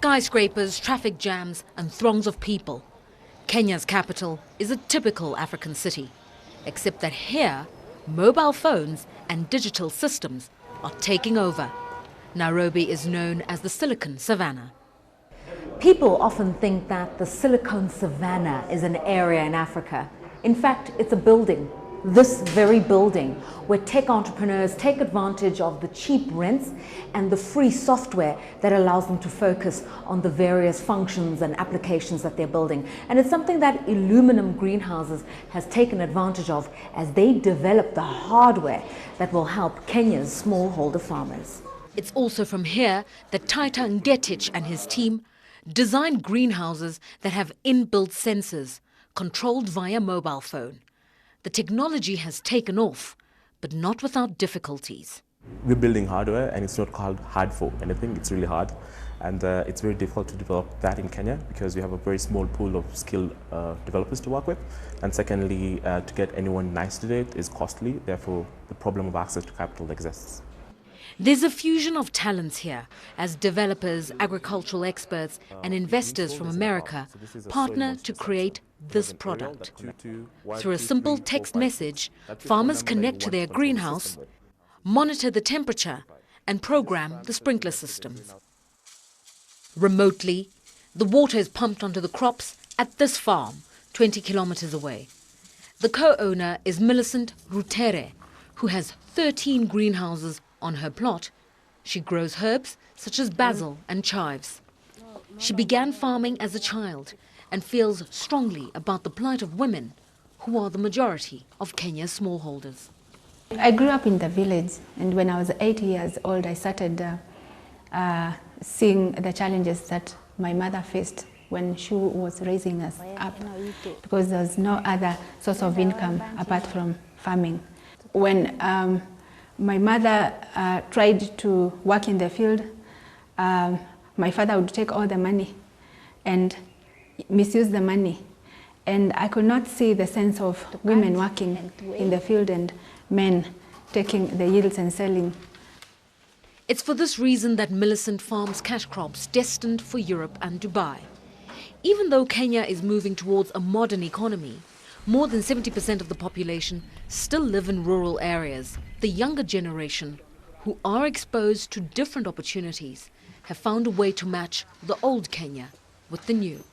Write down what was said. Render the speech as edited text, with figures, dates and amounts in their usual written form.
Skyscrapers, traffic jams and throngs of people. Kenya's capital is a typical African city, except that here, mobile phones and digital systems are taking over. Nairobi is known as the Silicon Savannah. People often think that the Silicon Savannah is an area in Africa. In fact, it's a building, this very building, where tech entrepreneurs take advantage of the cheap rents and the free software that allows them to focus on the various functions and applications that they're building. And it's something that Aluminum Greenhouses has taken advantage of as they develop the hardware that will help Kenya's smallholder farmers. It's also from here that Taita Ngetich and his team designed greenhouses that have inbuilt sensors controlled via mobile phone. The technology has taken off, but not without difficulties. We're building hardware, and it's not called hard for anything, it's really hard. And it's very difficult to develop that in Kenya because we have a very small pool of skilled developers to work with. And secondly, to get anyone nice to it is costly, therefore the problem of access to capital exists. There's a fusion of talents here as developers, agricultural experts and investors from America partner to create this product. Through a simple text message, farmers connect to their greenhouse, monitor the temperature and program the sprinkler systems. Remotely, the water is pumped onto the crops at this farm, 20 kilometers away. The co-owner is Millicent Rutere, who has 13 greenhouses on her plot. She grows herbs such as basil and chives. She began farming as a child and feels strongly about the plight of women, who are the majority of Kenya's smallholders. I grew up in the village, and when I was 8 years old, I started seeing the challenges that my mother faced when she was raising us up, because there was no other source of income apart from farming. When my mother tried to work in the field, my father would take all the money and misuse the money. And I could not see the sense of women working in the field and men taking the yields and selling. It's for this reason that Millicent farms cash crops destined for Europe and Dubai. Even though Kenya is moving towards a modern economy, more than 70% of the population still live in rural areas. The younger generation, who are exposed to different opportunities, have found a way to match the old Kenya with the new.